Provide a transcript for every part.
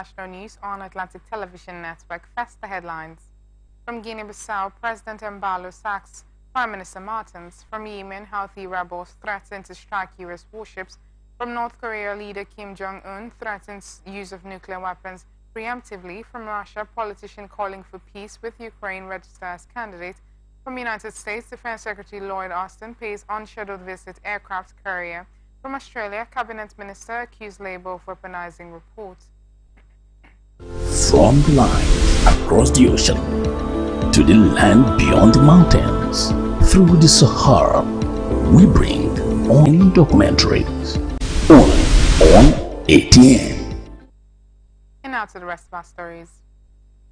National news on Atlantic Television Network. First, the headlines. From Guinea-Bissau, President Embalo sacks Prime Minister Martins. From Yemen, Houthi rebels threaten to strike U.S. warships. From North Korea, leader Kim Jong-un threatens use of nuclear weapons preemptively. From Russia, politician calling for peace with Ukraine registered as candidate. From United States, Defense Secretary Lloyd Austin pays unscheduled visit aircraft carrier. From Australia, Cabinet Minister accused Labour of weaponizing reports. From the line across the ocean to the land beyond the mountains, through the Sahara, we bring on documentaries on ATN. And now to the rest of our stories.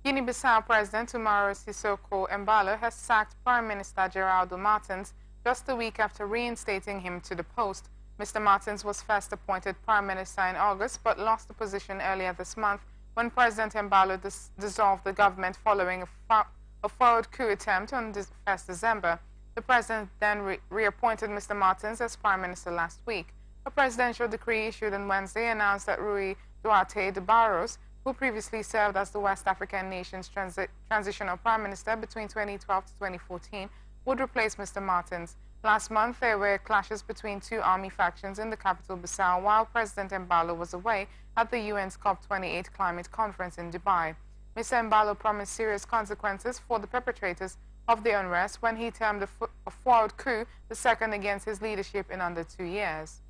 Guinea-Bissau President Umaro Sissoko Embalo has sacked Prime Minister Geraldo Martins just a week after reinstating him to the post. Mr. Martins was first appointed Prime Minister in August but lost the position earlier this month when President Embalo dissolved the government following a failed coup attempt on 1st December. The president then reappointed Mr. Martins as Prime Minister last week. A presidential decree issued on Wednesday announced that Rui Duarte de Barros, who previously served as the West African nation's transitional Prime Minister between 2012 to 2014, would replace Mr. Martins. Last month, there were clashes between two army factions in the capital Bissau while President Embalo was away at the UN's COP28 climate conference in Dubai. Mr. Embalo promised serious consequences for the perpetrators of the unrest when he termed a failed coup the second against his leadership in under 2 years.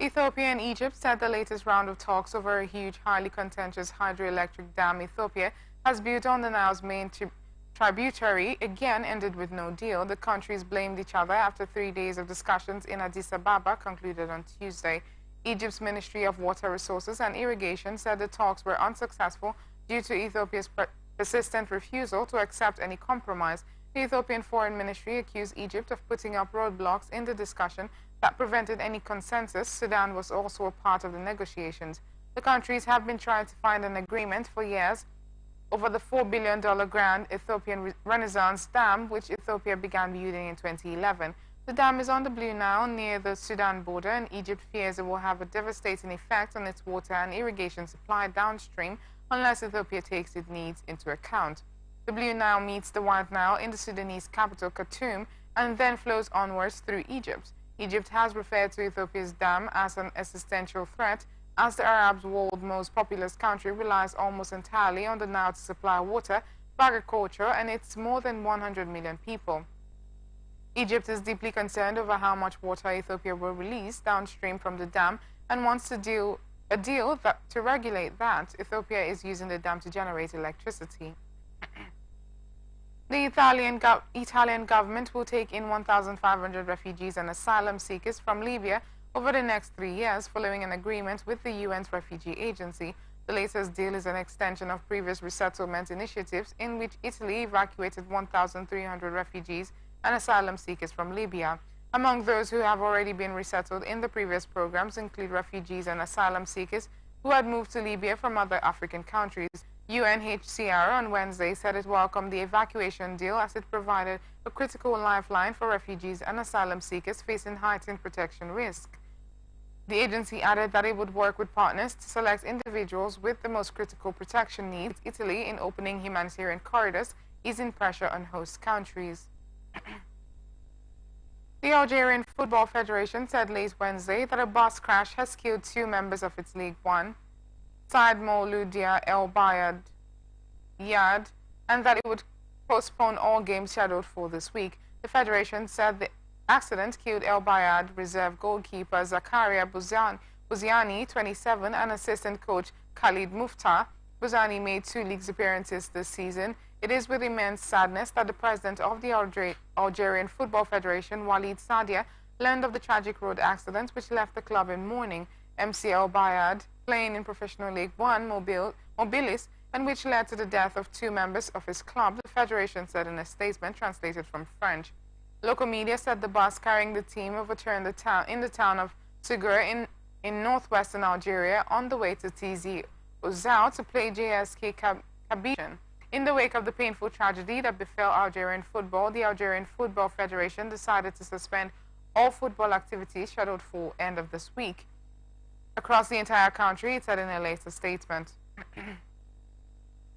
Ethiopia and Egypt said the latest round of talks over a huge, highly contentious hydroelectric dam Ethiopia has built on the Nile's main tributary again ended with no deal. The countries blamed each other after 3 days of discussions in Addis Ababa concluded on Tuesday. Egypt's Ministry of Water Resources and Irrigation said the talks were unsuccessful due to Ethiopia's persistent refusal to accept any compromise. The Ethiopian Foreign Ministry accused Egypt of putting up roadblocks in the discussion that prevented any consensus. Sudan was also a part of the negotiations. The countries have been trying to find an agreement for years over the $4 billion Grand Ethiopian Renaissance Dam, which Ethiopia began building in 2011. The dam is on the Blue Nile near the Sudan border, and Egypt fears it will have a devastating effect on its water and irrigation supply downstream unless Ethiopia takes its needs into account. The Blue Nile meets the White Nile in the Sudanese capital Khartoum and then flows onwards through Egypt. Egypt has referred to Ethiopia's dam as an existential threat, as the Arab's world's most populous country relies almost entirely on the Nile to supply water for agriculture and its more than 100 million people. Egypt is deeply concerned over how much water Ethiopia will release downstream from the dam and wants a deal to regulate that. Ethiopia is using the dam to generate electricity. The Italian government will take in 1,500 refugees and asylum seekers from Libya over the next 3 years, following an agreement with the UN's refugee agency. The latest deal is an extension of previous resettlement initiatives in which Italy evacuated 1,300 refugees and asylum seekers from Libya. Among those who have already been resettled in the previous programs include refugees and asylum seekers who had moved to Libya from other African countries. UNHCR on Wednesday said it welcomed the evacuation deal as it provided a critical lifeline for refugees and asylum seekers facing heightened protection risk. The agency added that it would work with partners to select individuals with the most critical protection needs. Italy in opening humanitarian corridors, easing pressure on host countries. The Algerian Football Federation said late Wednesday that a bus crash has killed 2 members of its League One side, Mouloudia El Bayad Yad, and that it would postpone all games scheduled for this week. The federation said the accident killed El Bayad reserve goalkeeper Zakaria Bouziani, 27, and assistant coach Khalid Mufta. Bouziani made 2 league appearances this season. It is with immense sadness that the president of the Algerian Football Federation, Walid Sadia, learned of the tragic road accident which left the club in mourning. MC El Bayad, playing in Professional League One Mobilis, and which led to the death of 2 members of his club, the federation said in a statement translated from French. Local media said the bus carrying the team overturned in the town of Sigur in northwestern Algeria on the way to TZ Ouzou to play JSK Kabylie. In the wake of the painful tragedy that befell Algerian football, the Algerian Football Federation decided to suspend all football activities scheduled for end of this week. across the entire country, it said in a latest statement.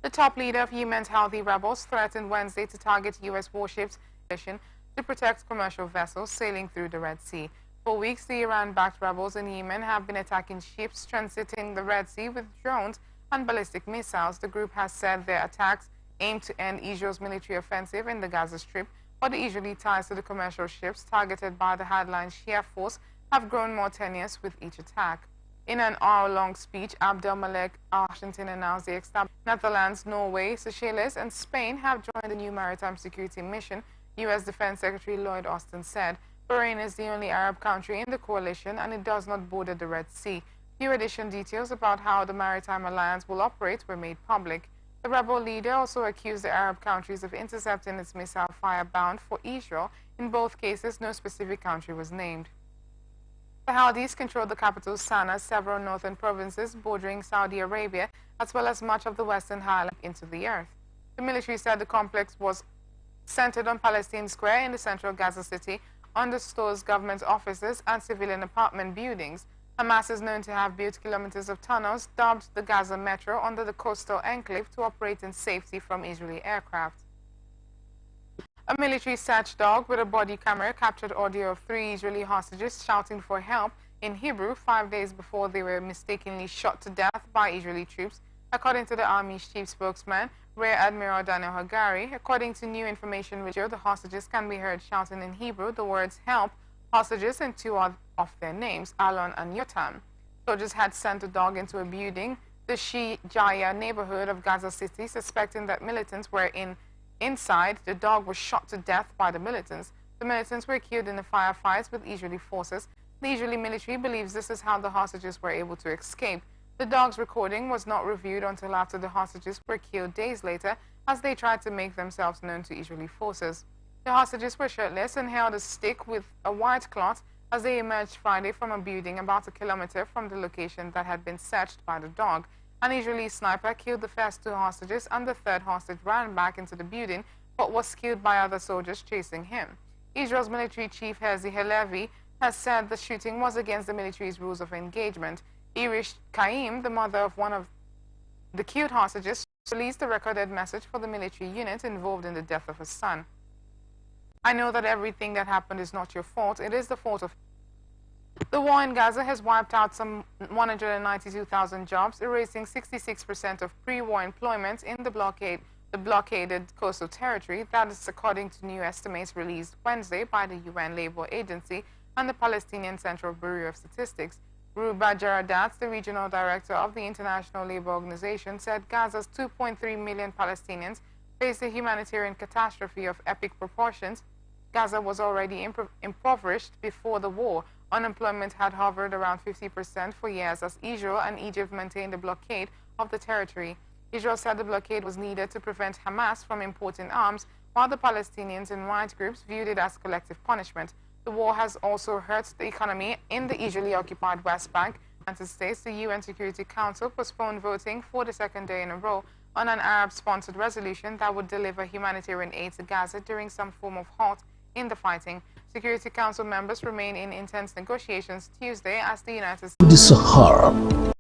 The top leader of Yemen's Houthi rebels threatened Wednesday to target U.S. warships to protect commercial vessels sailing through the Red Sea. For weeks, the Iran-backed rebels in Yemen have been attacking ships transiting the Red Sea with drones and ballistic missiles. The group has said their attacks aim to end Israel's military offensive in the Gaza Strip, but the Israeli ties to the commercial ships targeted by the headline Shia force have grown more tenuous with each attack. In an hour-long speech, Abdelmalek Washington announced the establishment. Netherlands, Norway, Seychelles, and Spain have joined the new maritime security mission, U.S. Defense Secretary Lloyd Austin said. Bahrain is the only Arab country in the coalition, and it does not border the Red Sea. Few additional details about how the maritime alliance will operate were made public. The rebel leader also accused the Arab countries of intercepting its missile fire bound for Israel. In both cases, no specific country was named. The Houthis control the capital Sana'a, several northern provinces bordering Saudi Arabia, as well as much of the western highland into the earth. The military said the complex was centered on Palestine Square in the central Gaza City, under stores, government offices, and civilian apartment buildings. Hamas is known to have built kilometers of tunnels, dubbed the Gaza Metro, under the coastal enclave to operate in safety from Israeli aircraft. A military search dog with a body camera captured audio of 3 Israeli hostages shouting for help in Hebrew 5 days before they were mistakenly shot to death by Israeli troops, according to the Army's chief spokesman, Rear Admiral Daniel Hagari. According to new information video, the hostages can be heard shouting in Hebrew the words help, hostages, and 2 of their names, Alon and Yotam. Soldiers had sent the dog into a building, the Shijaya neighborhood of Gaza City, suspecting that militants were inside. The dog was shot to death by the militants. The militants were killed in the firefights with Israeli forces. The Israeli military believes this is how the hostages were able to escape. The dog's recording was not reviewed until after the hostages were killed days later, as they tried to make themselves known to Israeli forces. The hostages were shirtless and held a stick with a white cloth as they emerged Friday from a building about a kilometer from the location that had been searched by the dog. An Israeli sniper killed the first 2 hostages, and the 3rd hostage ran back into the building but was killed by other soldiers chasing him. Israel's military chief Herzi Halevi has said the shooting was against the military's rules of engagement. Irish Kaim, the mother of one of the killed hostages, released a recorded message for the military unit involved in the death of her son. I know that everything that happened is not your fault. It is the fault of... The war in Gaza has wiped out some 192,000 jobs, erasing 66% of pre-war employment in the blockaded coastal territory. That is according to new estimates released Wednesday by the UN Labor Agency and the Palestinian Central Bureau of Statistics. Ruba Jaradat, the regional director of the International Labour Organization, said Gaza's 2.3 million Palestinians face a humanitarian catastrophe of epic proportions. Gaza was already impoverished before the war. Unemployment had hovered around 50% for years as Israel and Egypt maintained a blockade of the territory. Israel said the blockade was needed to prevent Hamas from importing arms, while the Palestinians and right groups viewed it as collective punishment. The war has also hurt the economy in the Israeli-occupied West Bank. In the United States, the UN Security Council postponed voting for the 2nd day in a row on an Arab-sponsored resolution that would deliver humanitarian aid to Gaza during some form of halt in the fighting. Security Council members remain in intense negotiations Tuesday as the United States... The Sahara.